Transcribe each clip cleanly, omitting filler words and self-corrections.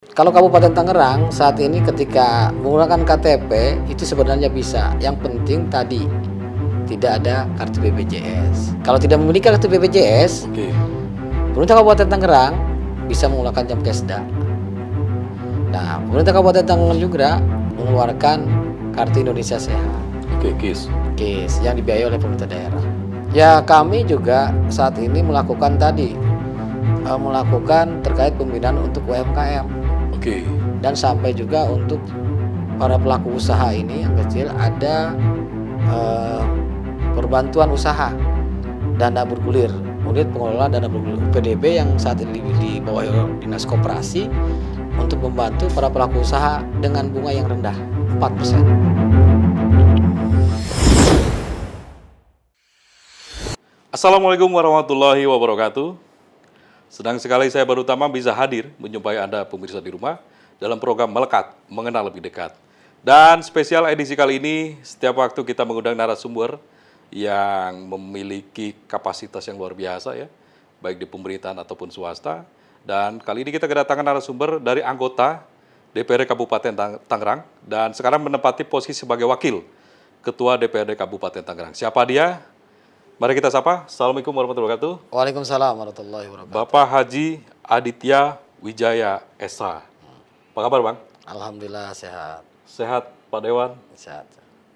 Kalau Kabupaten Tangerang saat ini ketika menggunakan KTP itu sebenarnya bisa. Yang penting tadi tidak ada kartu BPJS. Kalau tidak memiliki kartu BPJS, Oke. pemerintah Kabupaten Tangerang bisa menggunakan jam Kesda. Nah, pemerintah Kabupaten Tangerang juga mengeluarkan kartu Indonesia Sehat, Oke, KIS. KIS, yang dibiayai oleh pemerintah daerah. Ya, kami juga saat ini melakukan melakukan terkait pembinaan untuk UMKM. Oke. Dan sampai juga untuk para pelaku usaha ini yang kecil ada perbantuan usaha dana bergulir, unit pengelola dana bergulir UPDB yang saat ini di bawah Dinas Koperasi untuk membantu para pelaku usaha dengan bunga yang rendah 4%. Assalamualaikum warahmatullahi wabarakatuh. Senang sekali saya Baru Tama bisa hadir menjumpai Anda pemirsa di rumah dalam program Melekat, Mengenal Lebih Dekat. Dan spesial edisi kali ini, setiap waktu kita mengundang narasumber yang memiliki kapasitas yang luar biasa ya, baik di pemerintahan ataupun swasta. Dan kali ini kita kedatangan narasumber dari anggota DPRD Kabupaten Tangerang dan sekarang menempati posisi sebagai wakil Ketua DPRD Kabupaten Tangerang. Siapa dia? Mari kita sapa. Assalamualaikum warahmatullahi wabarakatuh. Waalaikumsalam warahmatullahi wabarakatuh. Bapak Haji Aditya Wijaya Esa. Apa kabar Bang? Alhamdulillah sehat. Sehat Pak Dewan? Sehat.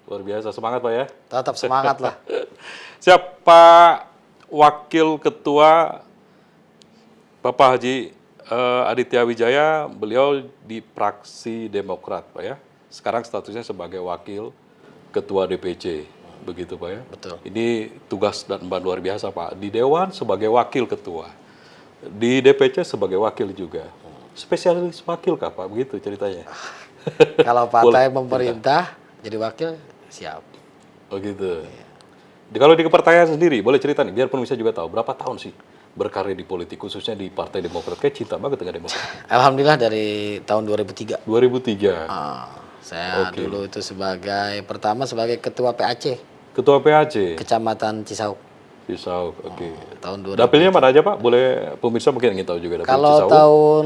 Luar biasa, semangat Pak ya. Tetap semangat lah. Siap Pak Wakil Ketua Bapak Haji Aditya Wijaya, beliau di fraksi Demokrat Pak ya. Sekarang statusnya sebagai Wakil Ketua DPC. Begitu Pak ya. Betul. Ini tugas dan beban luar biasa Pak. Di Dewan sebagai Wakil Ketua. Di DPC sebagai Wakil juga. Spesialis wakil kah Pak? Begitu ceritanya. Kalau partai pemerintah jadi wakil siap. Oh gitu. Kalau di kepartaian sendiri, boleh cerita nih, biar pemirsa juga tahu, berapa tahun sih berkarir di politik, khususnya di Partai Demokrat? Kayak cinta banget dengan Demokrat. Alhamdulillah dari tahun 2003. 2003, Saya Oke. dulu itu pertama sebagai ketua PAC Ketua PAC, Kecamatan Cisauk Cisauk, oke. tahun 2000. Dapilnya mana aja Pak? Boleh pemirsa mungkin ingin tahu juga dapil Kalau Cisauk. tahun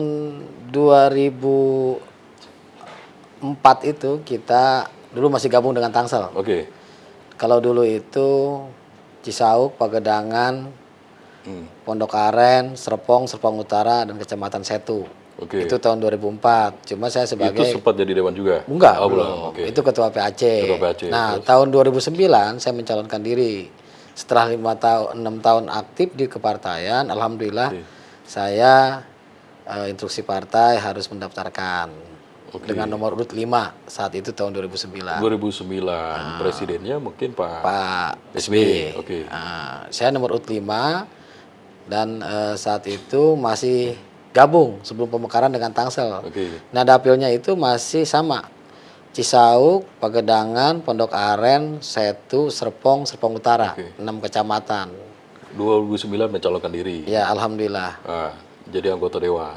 2004 itu kita dulu masih gabung dengan Tangsel. Oke. Kalau dulu itu Cisauk, Pagedangan, Pondok Aren, Serpong Utara dan Kecamatan Setu. Oke. Itu tahun 2004. Cuma saya Itu sebagai sempat jadi dewan juga? Enggak, Oh, belum. Oke. Itu ketua PAC. Ketua PAC, Nah, terus? tahun 2009 saya mencalonkan diri. Setelah 6 tahun aktif di kepartaian, alhamdulillah Oke. saya instruksi partai harus mendaftarkan Oke. dengan nomor urut 5 saat itu tahun 2009. 2009, presidennya mungkin Pak Pak SBY. SBY. Oke. Saya nomor urut 5 dan saat itu masih gabung sebelum pemekaran dengan Tangsel. Oke. Nah, dapilnya itu masih sama. Cisauk, Pagedangan, Pondok Aren, Setu, Serpong Utara. Oke. 6 kecamatan. 2009 mencalonkan diri. Ya, alhamdulillah. Jadi anggota dewan.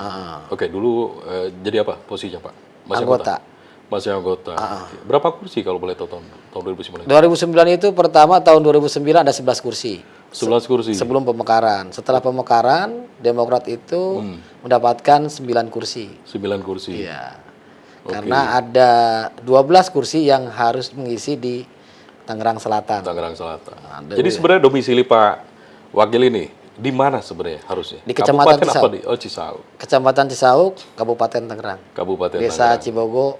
Oke, dulu jadi apa posisinya Pak? Anggota. Masih anggota. Oke. Berapa kursi kalau boleh tahu tahun 2009? 2009 itu pertama tahun 2009 ada 11 kursi. 11 kursi. Sebelum pemekaran. Setelah pemekaran, Demokrat itu mendapatkan 9 kursi. 9 kursi. Iya. Oke. Karena ada 12 kursi yang harus mengisi di Tangerang Selatan. Tangerang Selatan. Ada Jadi sebenarnya domisili Pak Wakil ini di mana sebenarnya harusnya? Di Kecamatan Kabupaten apa Cisauk. di? Oh, Cisauk. Kecamatan Cisauk, Kabupaten Tangerang. Kabupaten Desa Tangerang. Cibogo,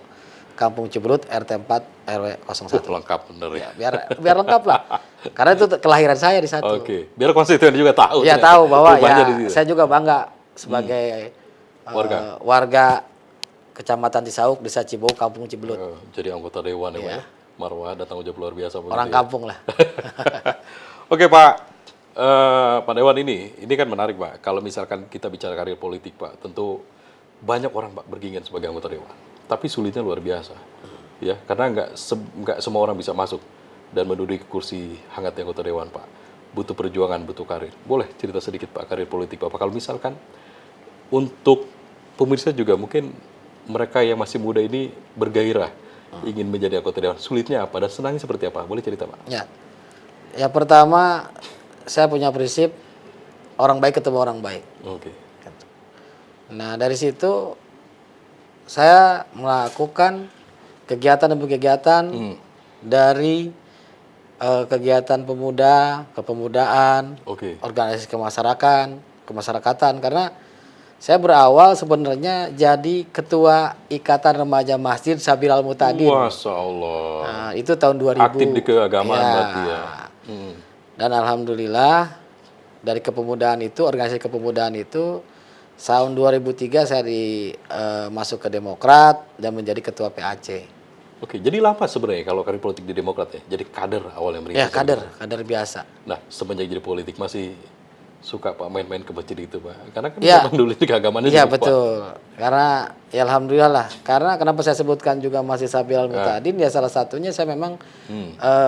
Kampung Ciberut, RT 4, RW 01. Lengkap bener ya. Biar lengkap lah. Karena itu kelahiran saya di satu. Oke. Biar konstituen juga tahu. Ya ternyata. tahu bahwa Rumahnya di ya situ. saya juga bangga sebagai warga Kecamatan Cisauk, Desa Cibogo, Kampung Cibelut. Jadi anggota dewan ya, Pak Iya. ya. Marwah dan tanggung jawab luar biasa. begitu Orang ya. kampung lah. Oke Pak, Pak Dewan ini kan menarik Pak. Kalau misalkan kita bicara karir politik Pak, tentu banyak orang Pak berkeinginan sebagai anggota dewan. Tapi sulitnya luar biasa, ya karena nggak semua orang bisa masuk dan menduduki kursi hangat di anggota dewan Pak. Butuh perjuangan, butuh karir. Boleh cerita sedikit Pak karir politik Pak. Kalau misalkan untuk pemirsa juga mungkin mereka yang masih muda ini bergairah ingin menjadi anggota dewan. Sulitnya apa dan senangnya seperti apa? Boleh cerita Pak? Ya. Ya pertama saya punya prinsip orang baik ketemu orang baik. Oke. Nah, dari situ saya melakukan kegiatan demi kegiatan dari kegiatan pemuda, kepemudaan, Oke. organisasi kemasyarakatan karena saya berawal sebenarnya jadi ketua Ikatan Remaja Masjid Sabil Al-Mutadin. Masya Allah. Nah, itu tahun 2000. Aktif di keagamaan Ya. berarti ya. Dan alhamdulillah dari kepemudaan itu, organisasi kepemudaan itu tahun 2003 saya masuk ke Demokrat dan menjadi ketua PAC. Oke, jadi lama sebenarnya kalau karir politik di Demokrat ya? Jadi kader awalnya Ya, merintis. kader biasa. Nah, semenjak jadi politik masih suka Pak main-main ke masjid itu Pak? Karena kan Ya. memang dulu di keagamaan Iya cukup kuat. betul. Karena ya alhamdulillah lah. Karena kenapa saya sebutkan juga masih Sabil Al-Mutadin ya salah satunya saya memang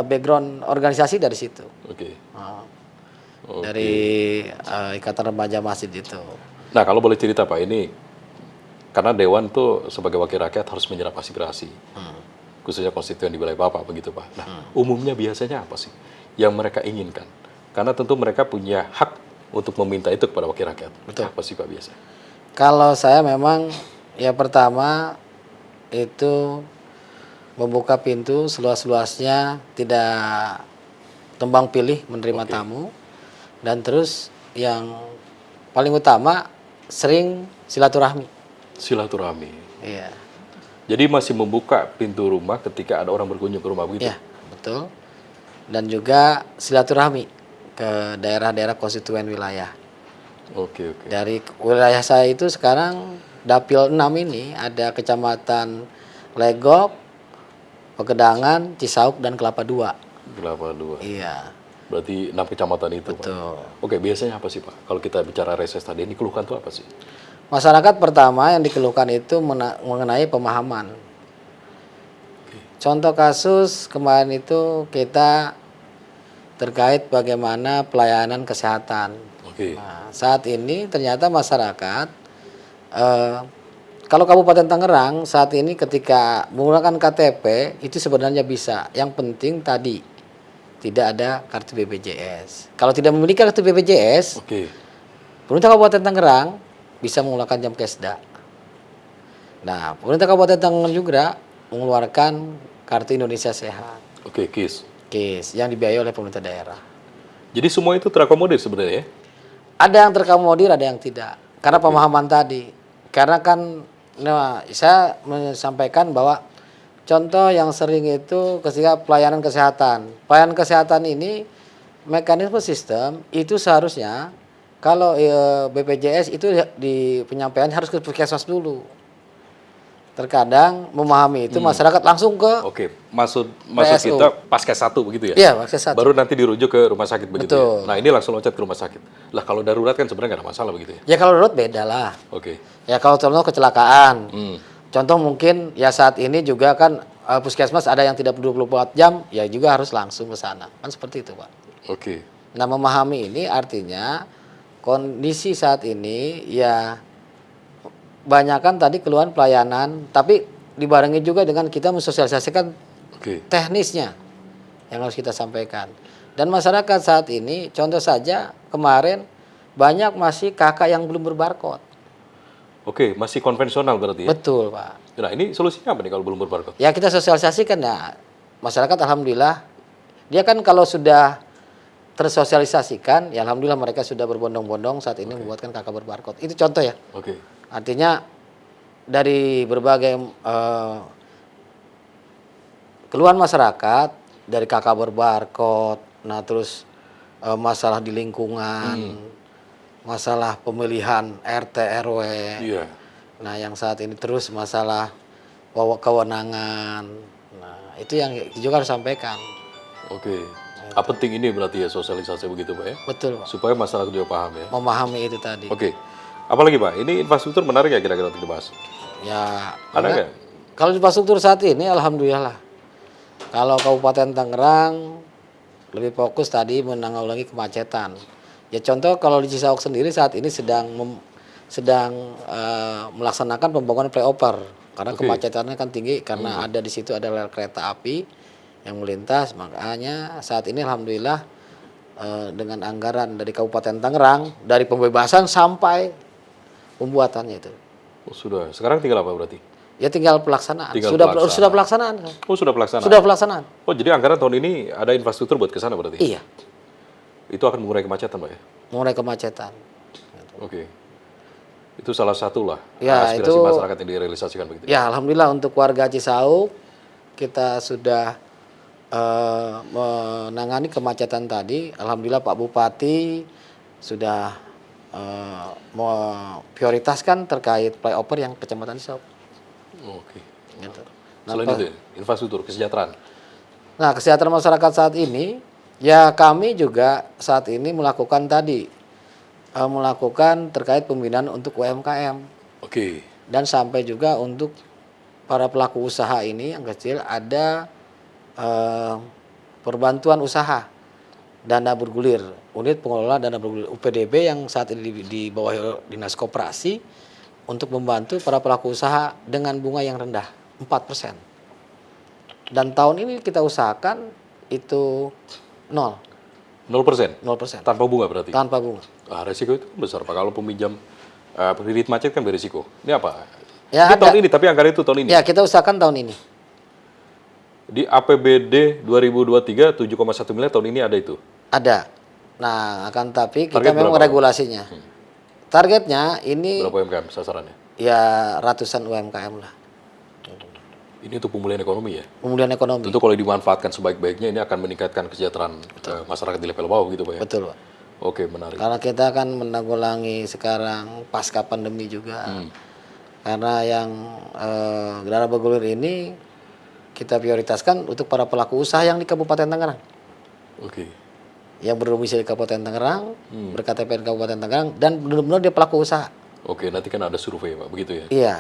background organisasi dari situ. Oke. Dari Ikatan Remaja Masjid itu. Nah, kalau boleh cerita Pak, ini karena Dewan tuh sebagai wakil rakyat harus menyerap aspirasi. Khususnya konstituen di wilayah Bapak begitu Pak. Nah, umumnya biasanya apa sih yang mereka inginkan? Karena tentu mereka punya hak untuk meminta itu kepada wakil rakyat. Betul. Apa sih Pak biasa? Kalau saya memang ya pertama itu membuka pintu seluas-luasnya, tidak tembang pilih menerima tamu, dan terus yang paling utama sering silaturahmi. Silaturahmi. Iya. Jadi masih membuka pintu rumah ketika ada orang berkunjung ke rumah begitu? Iya, betul. Dan juga silaturahmi ke daerah-daerah konstituen wilayah. Oke. Dari wilayah saya itu sekarang Dapil 6 ini ada Kecamatan Legok, Pegedangan, Cisauk, dan Kelapa II. Kelapa II. Iya, Berarti 6 kecamatan itu Pak? betul. Oke, biasanya apa sih Pak? Kalau kita bicara reses tadi, ini keluhan tuh apa sih? Masyarakat pertama yang dikeluhkan itu mengenai pemahaman. Contoh kasus kemarin itu kita terkait bagaimana pelayanan kesehatan. Oke. Nah, saat ini ternyata masyarakat, kalau Kabupaten Tangerang saat ini ketika menggunakan KTP itu sebenarnya bisa. Yang penting tadi tidak ada kartu BPJS. Kalau tidak memiliki kartu BPJS, Oke. pemerintah Kabupaten Tangerang bisa mengeluarkan jam kesda. Nah, pemerintah Kabupaten Tangerang juga mengeluarkan kartu Indonesia Sehat, Oke, KIS. KIS, yang dibiayai oleh pemerintah daerah. Jadi semua itu terakomodir sebenarnya ya? Ada yang terkomodir, ada yang tidak. Karena pemahaman tadi. Karena kan, nah, saya menyampaikan bahwa contoh yang sering itu ketika pelayanan kesehatan. Pelayanan kesehatan ini, mekanisme sistem itu seharusnya kalau BPJS itu di penyampaian harus ke puskesmas dulu. Terkadang memahami itu masyarakat langsung ke Oke, maksud PSU. kita pasca 1 begitu ya? Iya, Puskesmas 1. Baru nanti dirujuk ke rumah sakit begitu Betul. ya? Nah, ini langsung loncat ke rumah sakit. Lah, kalau darurat kan sebenarnya nggak ada masalah begitu ya? Ya kalau darurat beda lah. Oke. Ya kalau contoh kecelakaan. Hmm. Contoh mungkin ya saat ini juga kan puskesmas ada yang tidak 24 jam, ya juga harus langsung ke sana. Kan seperti itu, Pak. Oke. Nah, memahami ini artinya kondisi saat ini ya banyakkan tadi keluhan pelayanan, tapi dibarengi juga dengan kita mensosialisasikan Oke. teknisnya yang harus kita sampaikan. Dan masyarakat saat ini, contoh saja kemarin banyak masih kakak yang belum berbarcode. Oke, masih konvensional berarti ya? Betul, Pak. Nah, ini solusinya apa nih kalau belum berbarcode? Ya kita sosialisasikan ya. Masyarakat alhamdulillah dia kan kalau sudah tersosialisasikan, ya alhamdulillah mereka sudah berbondong-bondong saat ini membuatkan kakak berbarcode. Itu contoh ya. Oke. Artinya dari berbagai keluhan masyarakat, dari kakak berbarcode, nah terus masalah di lingkungan, masalah pemilihan RT RW. Iya. Nah, yang saat ini terus masalah kewenangan. Nah, itu yang juga harus sampaikan. Oke. Apa penting ini berarti ya sosialisasi begitu Pak ya? Betul, Pak. Supaya masyarakat juga paham ya? Memahami itu tadi. Oke. Apalagi Pak, ini infrastruktur menarik ya kira-kira untuk dibahas? Ya, Ada nggak? kalau infrastruktur saat ini alhamdulillah lah. Kalau Kabupaten Tangerang lebih fokus tadi menanggulangi kemacetan. Ya contoh kalau di Cisauk sendiri saat ini sedang melaksanakan pembangunan flyover karena kemacetannya kan tinggi karena ada di situ ada rel kereta api yang melintas. Makanya saat ini alhamdulillah dengan anggaran dari Kabupaten Tangerang dari pembebasan sampai pembuatannya itu. Oh, sudah. Sekarang tinggal apa berarti? Ya tinggal pelaksanaan. Tinggal Sudah pelaksanaan. pelaksanaan. Oh, sudah pelaksanaan. Sudah pelaksanaan. Oh, jadi anggaran tahun ini ada infrastruktur buat ke sana berarti? Iya, Itu akan mengurai kemacetan, Pak ya? mengurai kemacetan. Oke. Itu salah satu lah Ya, aspirasi itu- masyarakat yang direalisasikan begitu. Ya, alhamdulillah untuk warga Cisauk kita sudah menangani kemacetan tadi. Alhamdulillah Pak Bupati sudah memprioritaskan terkait flyover yang Kecamatan Cisauk. Oke. Gitu. Selain itu, infrastruktur, kesejahteraan. Nah, kesejahteraan masyarakat saat ini, ya kami juga saat ini melakukan tadi, melakukan terkait pembinaan untuk UMKM. Oke. Dan sampai juga untuk para pelaku usaha ini yang kecil ada perbantuan usaha dana bergulir, unit pengelola dana bergulir UPDB yang saat ini di bawah Dinas Koperasi untuk membantu para pelaku usaha dengan bunga yang rendah 4%. Dan tahun ini kita usahakan itu 0%, 0%? Tanpa bunga berarti? tanpa bunga. Resiko itu besar, Pak. Kalau peminjam kredit macet kan berisiko. Ini apa? Ya, Ini ada. tahun ini, tapi anggaran itu tahun ini. Ya, kita usahakan tahun ini. Di APBD 2023 7,1 miliar tahun ini ada itu. Ada. Nah, akan tapi kita Target memang berapa? regulasinya. Targetnya ini Berapa UMKM sasarannya? ya ratusan UMKM lah. Ini untuk pemulihan ekonomi ya. Pemulihan ekonomi. Tentu kalau dimanfaatkan sebaik-baiknya ini akan meningkatkan kesejahteraan masyarakat di level bawah gitu Pak ya. Betul, Pak. Oke, menarik. Karena kita kan menanggulangi sekarang pasca pandemi juga. Karena yang dana bergulir ini kita prioritaskan untuk para pelaku usaha yang di Kabupaten Tangerang. Oke. Yang berdomisili di Kabupaten Tangerang, berKTP di Kabupaten Tangerang, dan benar-benar dia pelaku usaha. Oke, nanti kan ada survei Pak, begitu ya. Iya,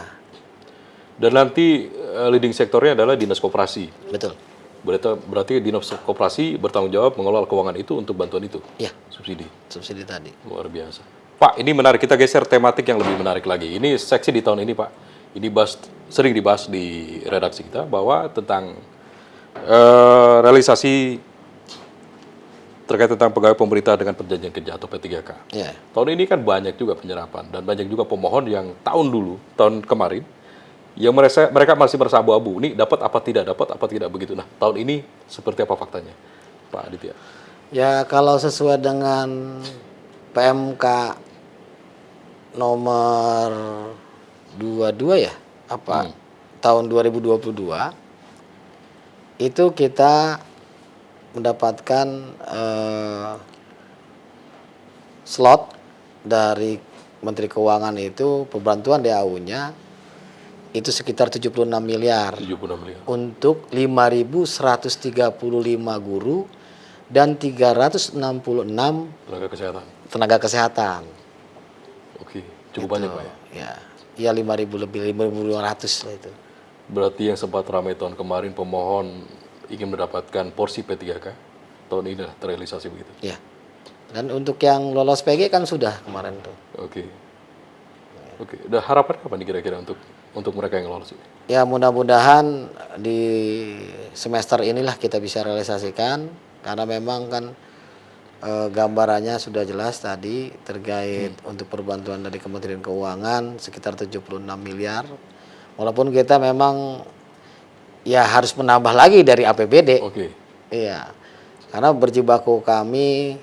Dan nanti leading sektornya adalah Dinas Koperasi. betul. Berarti Dinas Koperasi bertanggung jawab mengelola keuangan itu untuk bantuan itu. Iya, Subsidi. subsidi tadi. Luar biasa. Pak, ini menarik. Kita geser tematik yang lebih menarik lagi. Ini seksi di tahun ini, Pak. Ini sering dibahas di redaksi kita bahwa tentang realisasi terkait tentang pegawai pemerintah dengan perjanjian kerja atau P3K. Iya. Tahun ini kan banyak juga penyerapan dan banyak juga pemohon yang tahun kemarin yang mereka masih merasa abu-abu. Ini dapat apa tidak begitu. Nah, tahun ini seperti apa faktanya, Pak Aditya? Ya, kalau sesuai dengan PMK nomor 22 ya, tahun 2022 itu kita mendapatkan slot dari Menteri Keuangan itu pembantuan DAU-nya itu sekitar 76 miliar 76 miliar. untuk 5.135 guru dan 366 Tenaga kesehatan. tenaga kesehatan. Oke, cukup banyak Pak ya. Ya 5.000 lebih, 5.200 lah itu. Berarti yang sempat ramai tahun kemarin pemohon ingin mendapatkan porsi P3K, tahun ini lah terrealisasi begitu. Ya. Dan untuk yang lolos PG kan sudah kemarin tuh. Oke. Oke, udah harapan apa nih kira-kira untuk mereka yang lolos ini? Ya mudah-mudahan di semester inilah kita bisa realisasikan karena memang kan gambarannya sudah jelas tadi terkait untuk perbantuan dari Kementerian Keuangan sekitar 76 miliar. Walaupun kita memang ya harus menambah lagi dari APBD. Oke. Iya. Karena berjibaku kami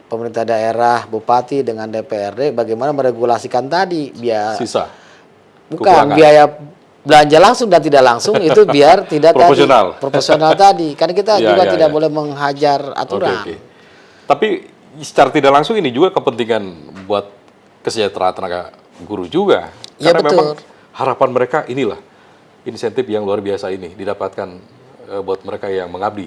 pemerintah daerah, bupati dengan DPRD bagaimana meregulasikan tadi biar Sisa. bukan kekurangan. biaya belanja langsung dan tidak langsung itu biar tidak Proporsional. tadi proporsional tadi. Karena kita Ya, juga ya, tidak ya. boleh menghajar aturan. Oke. Tapi secara tidak langsung ini juga kepentingan buat kesejahteraan tenaga guru juga. Ya, Karena betul. memang harapan mereka inilah insentif yang luar biasa ini didapatkan buat mereka yang mengabdi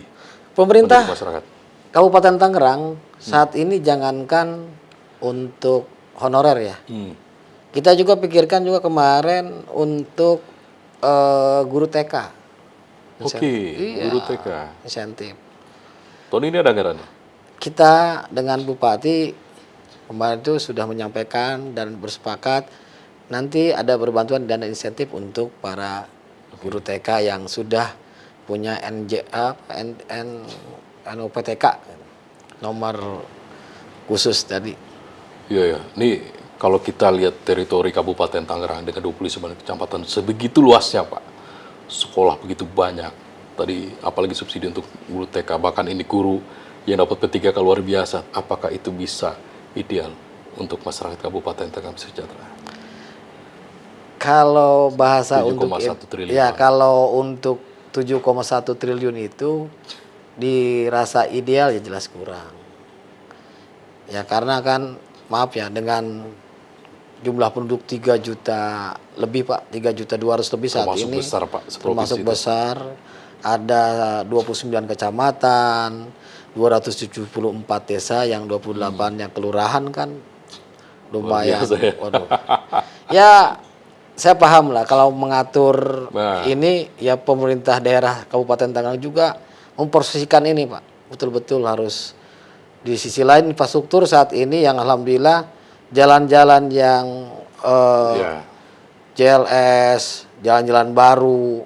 Pemerintah untuk masyarakat. Kabupaten Tangerang saat ini jangankan untuk honorer ya. Kita juga pikirkan juga kemarin untuk guru TK. Oke, Iya, guru TK. insentif. Tahun ini ada anggarannya? Kita dengan Bupati kemarin itu sudah menyampaikan dan bersepakat nanti ada berbantuan dana insentif untuk para guru TK yang sudah punya NOPTK nomor khusus tadi. Iya, ya. Ini Kalau kita lihat teritori Kabupaten Tangerang dengan 29 kecamatan sebegitu luasnya Pak, sekolah begitu banyak. Tadi apalagi subsidi untuk guru TK, bahkan ini guru yang dapat P3K luar biasa. Apakah itu bisa ideal untuk masyarakat Kabupaten Tangerang sejahtera? Kalau bahasa 7,1 untuk triliun, ya Pak. kalau untuk 7,1 triliun itu dirasa ideal ya jelas kurang. Ya karena kan maaf ya dengan jumlah penduduk 3 juta lebih Pak, 3.200.000 lebih saat Termasuk ini. besar Pak, seprovinsi Termasuk itu. besar. Ada 29 kecamatan, 274 desa yang 28-nya kelurahan kan lumayan. biasa ya. Waduh. Ya saya paham lah kalau mengatur Nah. ini ya pemerintah daerah Kabupaten Tangerang juga memposisikan ini Pak. Betul-betul harus di sisi lain infrastruktur saat ini yang alhamdulillah jalan-jalan yang Ya. JLS, jalan-jalan baru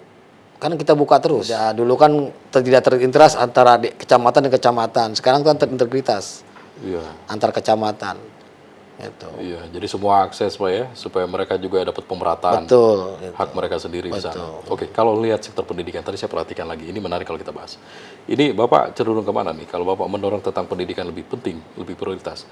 kan kita buka terus. Ya, dulu kan tidak terintegritas antara kecamatan dan kecamatan. Sekarang kan terintegritas Iya. antar kecamatan. Gitu. Iya, jadi semua akses Pak ya, supaya mereka juga dapat pemerataan Betul. Gitu. hak mereka sendiri di sana. Betul. Oke, kalau lihat sektor pendidikan, tadi saya perhatikan lagi, ini menarik kalau kita bahas. Ini Bapak cenderung kemana nih? Kalau Bapak mendorong tentang pendidikan lebih penting, lebih prioritas.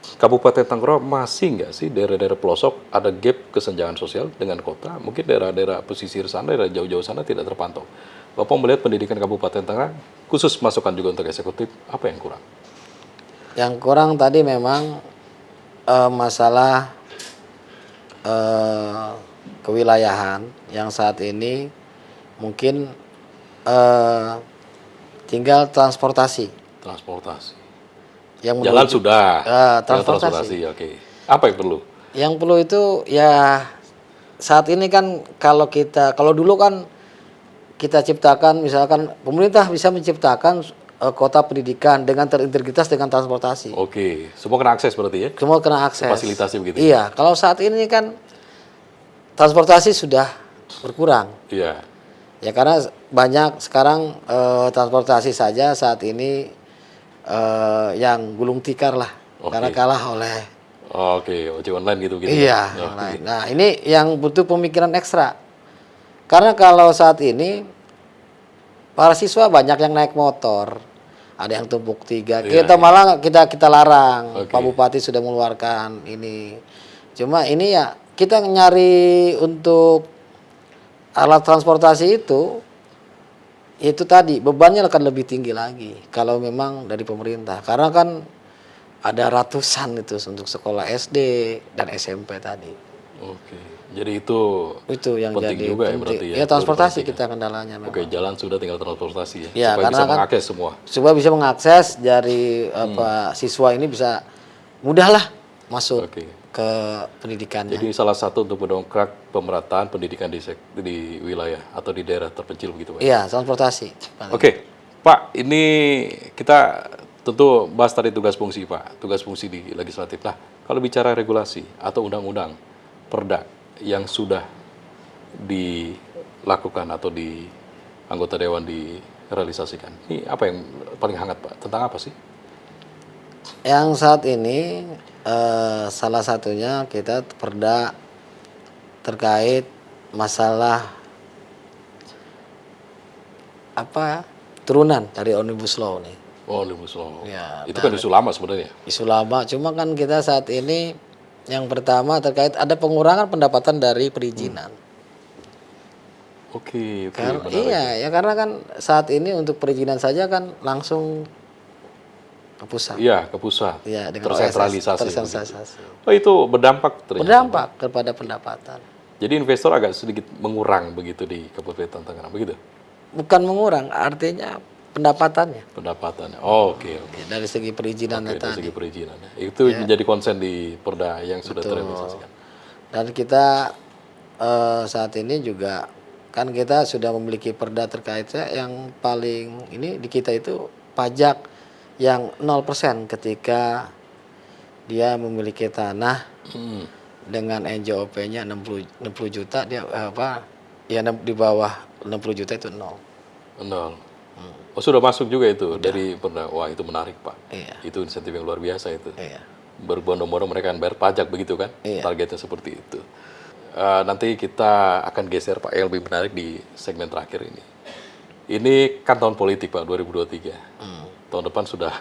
Kabupaten Tangerang masih nggak sih daerah-daerah pelosok ada gap kesenjangan sosial dengan kota? Mungkin daerah-daerah pesisir sana, daerah jauh-jauh sana tidak terpantau. Bapak melihat pendidikan Kabupaten Tangerang, khusus masukan juga untuk eksekutif, apa yang kurang? Yang kurang tadi memang masalah kewilayahan yang saat ini mungkin tinggal transportasi. Transportasi. Yang Jalan menuju- sudah. Tinggal transportasi. Oke. Apa yang perlu? Yang perlu itu ya saat ini kan kalau dulu kan kita ciptakan misalkan pemerintah bisa menciptakan kota pendidikan dengan terintegritas dengan transportasi. Oke, semua kena akses berarti ya? Semua kena akses. Fasilitasi begitu. Iya, kalau saat ini kan transportasi sudah berkurang. Iya. Ya karena banyak sekarang transportasi saja saat ini yang gulung tikar lah. Oke. Karena kalah oleh Oke, ojek online gitu. iya, Oh, yang lain. Nah, ini yang butuh pemikiran ekstra. Karena kalau saat ini para siswa banyak yang naik motor, ada yang tumpuk tiga. Iya, Kita iya. malah kita larang. Oke. Pak Bupati sudah mengeluarkan ini. Cuma ini ya kita nyari untuk alat transportasi itu tadi bebannya akan lebih tinggi lagi kalau memang dari pemerintah. Karena kan ada ratusan itu untuk sekolah SD dan SMP tadi. Oke, jadi itu Itu yang penting jadi juga ya penting. berarti ya. Ya transportasi Diperhatikan. kita kendalanya memang. Oke, jalan sudah tinggal transportasi ya. Ya, supaya karena bisa kan mengakses semua. supaya bisa mengakses dari siswa ini bisa mudahlah masuk Oke. ke pendidikannya. Jadi salah satu untuk mendongkrak pemerataan pendidikan di wilayah atau di daerah terpencil begitu Pak. Iya, transportasi. Oke, Pak, ini kita tentu bahas tadi tugas fungsi Pak, tugas fungsi di legislatif. Nah, kalau bicara regulasi atau undang-undang, perda yang sudah dilakukan atau di anggota dewan direalisasikan, ini apa yang paling hangat Pak? Tentang apa sih? Yang saat ini salah satunya kita perda terkait masalah turunan dari Omnibus Law nih. Oh, Omnibus Law. Ya, Itu kan isu lama sebenarnya. Isu lama, cuma kan kita saat ini yang pertama terkait ada pengurangan pendapatan dari perizinan. Oke, Karena, menarik. iya, ya karena kan saat ini untuk perizinan saja kan langsung ke pusat. Iya, ke pusat. Iya, dengan Tersentralisasi. OSS, tersentralisasi. Oh, itu berdampak ternyata. Berdampak kepada pendapatan. Jadi investor agak sedikit mengurang begitu di Kabupaten Tangerang, begitu? Bukan mengurang, artinya pendapatannya. Pendapatannya. Oh, oke. Dari segi perizinannya Oke, dari tadi. segi perizinannya. Itu menjadi konsen di perda yang sudah terrealisasikan. Dan kita saat ini juga kan kita sudah memiliki perda terkaitnya yang paling ini di kita itu pajak yang 0% ketika dia memiliki tanah dengan NJOP-nya 60 juta dia di bawah 60 juta itu 0. Nol. Oh, sudah masuk juga itu dari perda. Wah, itu menarik, Pak. Iya. Itu insentif yang luar biasa itu. Iya. berbondong-bondong mereka akan bayar pajak begitu kan? Iya. Targetnya seperti itu. Nanti kita akan geser Pak yang lebih menarik di segmen terakhir ini. Ini kan tahun politik Pak 2023. Tahun depan sudah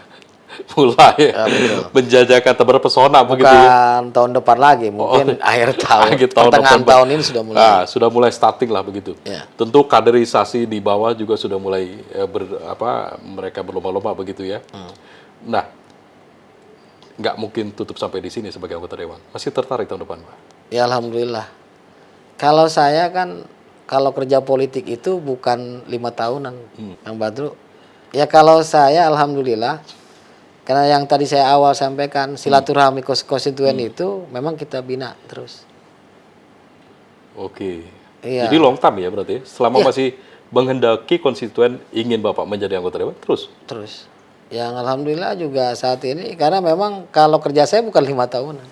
mulai menjajakan tebar pesona begitu ya. Bukan tahun depan lagi, mungkin akhir tahun, pertengahan tahun ini sudah mulai. Nah, sudah mulai starting lah begitu. Ya. Tentu kaderisasi di bawah juga sudah mulai mereka berlomba-lomba begitu ya. Nah, nggak mungkin tutup sampai di sini sebagai anggota dewan. Masih tertarik tahun depan, Pak? Ya alhamdulillah. Kalau saya kan kalau kerja politik itu bukan 5 tahunan, Kang Badru. Ya kalau saya alhamdulillah. Karena yang tadi saya awal sampaikan, silaturahmi konstituen itu memang kita bina terus. Oke. Iya. Jadi long term ya berarti? Selama masih menghendaki konstituen ingin Bapak menjadi anggota dewan, terus? Terus. Yang alhamdulillah juga saat ini, karena memang kalau kerja saya bukan 5 tahunan.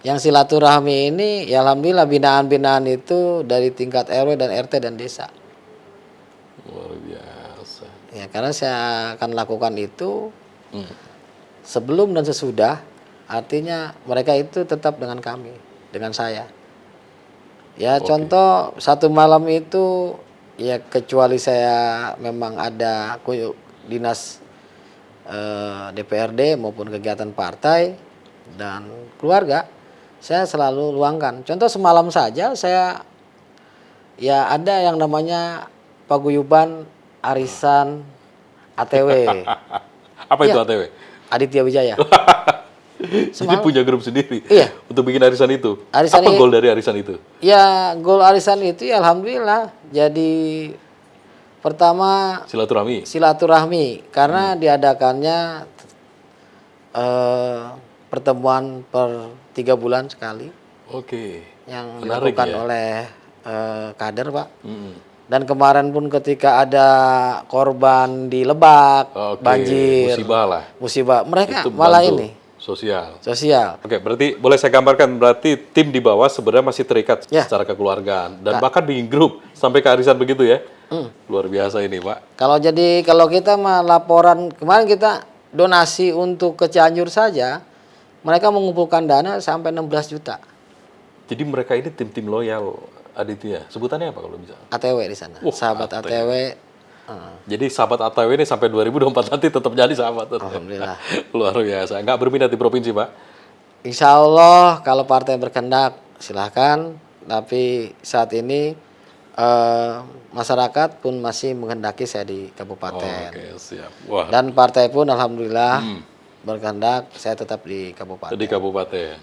Yang silaturahmi ini, ya alhamdulillah binaan-binaan itu dari tingkat RW dan RT dan desa. Luar biasa. Ya, karena saya akan lakukan itu sebelum dan sesudah, artinya mereka itu tetap dengan kami, dengan saya. Ya contoh satu malam itu, ya kecuali saya memang ada dinas DPRD maupun kegiatan partai dan keluarga, saya selalu luangkan. Contoh semalam saja saya ya ada yang namanya paguyuban arisan ATW. Apa itu ATW? Aditya Wijaya. Jadi punya grup sendiri. Iya. Untuk bikin arisan itu. Arisan Apa goal dari arisan itu? Ya goal arisan itu ya alhamdulillah. Jadi pertama silaturahmi karena diadakannya pertemuan per 3 bulan sekali. Oke. Yang menarik, dilakukan ya? oleh kader Pak. Dan kemarin pun ketika ada korban di Lebak, banjir, musibah, mereka itu malah ini sosial. Oke, berarti boleh saya gambarkan berarti tim di bawah sebenarnya masih terikat secara kekeluargaan dan bahkan bikin grup sampai ke arisan begitu ya. Luar biasa ini, Pak. Kalau kita mah laporan kemarin kita donasi untuk ke Cianjur saja, mereka mengumpulkan dana sampai 16 juta. Jadi mereka ini tim-tim loyal Aditya. Sebutannya apa kalau bisa? ATW di sana. Sahabat ATW. Jadi sahabat ATW ini sampai 2024 nanti tetap jadi sahabat. Alhamdulillah. Luar biasa. Nggak berminat di provinsi, Pak? Insya Allah kalau partai berkehendak silahkan. Tapi saat ini masyarakat pun masih menghendaki saya di kabupaten. Oke, siap. Wah. Dan partai pun alhamdulillah berkehendak saya tetap di kabupaten. Di kabupaten.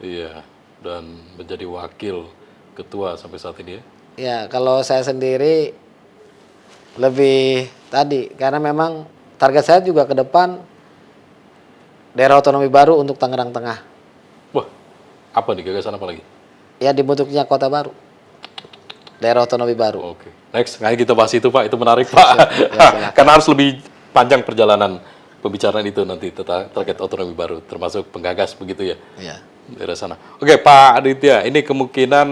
Iya. Dan menjadi wakil ketua sampai saat ini ya? Ya, kalau saya sendiri lebih tadi, karena memang target saya juga ke depan daerah otonomi baru untuk Tangerang Tengah. Wah, apa nih gagasan apa lagi? Ya, dibentuknya kota baru. Daerah otonomi baru. Oke. Next, kali kita bahas itu Pak, itu menarik Pak. Karena harus lebih panjang perjalanan pembicaraan itu nanti terkait otonomi baru, termasuk penggagas begitu ya? Iya. Daerah sana. Oke, Pak Aditya, ini kemungkinan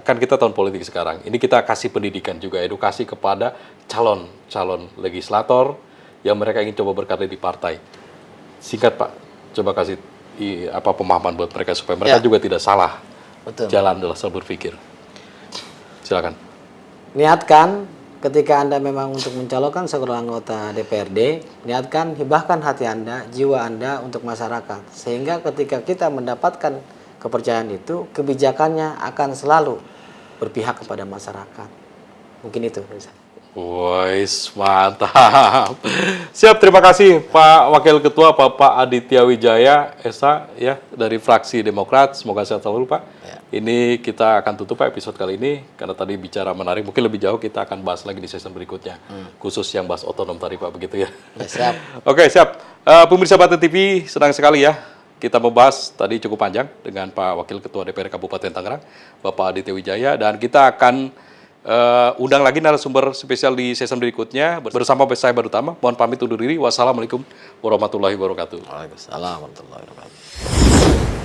kan kita tahun politik sekarang. Ini kita kasih pendidikan juga, edukasi kepada calon legislator yang mereka ingin coba berkarir di partai. Singkat Pak, coba kasih pemahaman buat mereka supaya mereka juga tidak salah. Betul. Jalan adalah salah berpikir. Silakan. Niatkan ketika Anda memang untuk mencalonkan seorang anggota DPRD, niatkan, hibahkan hati Anda, jiwa Anda untuk masyarakat. Sehingga ketika kita mendapatkan kepercayaan itu, kebijakannya akan selalu berpihak kepada masyarakat. Mungkin itu. Wais, mantap. Siap, terima kasih Pak Wakil Ketua Bapak Aditya Wijaya Esa ya dari fraksi Demokrat. Semoga sehat selalu Pak. Ya. Ini kita akan tutup Pak episode kali ini karena tadi bicara menarik. Mungkin lebih jauh kita akan bahas lagi di season berikutnya. Khusus yang bahas otonom tadi Pak begitu ya. Ya siap. Oke, siap. Pemirsa Banten TV senang sekali ya. Kita membahas tadi cukup panjang dengan Pak Wakil Ketua DPR Kabupaten Tangerang, Bapak Aditya Wijaya, dan kita akan undang lagi narasumber spesial di season berikutnya bersama saya Barutama. Mohon pamit undur diri. Wassalamualaikum warahmatullahi wabarakatuh. Waalaikumsalam warahmatullahi wabarakatuh.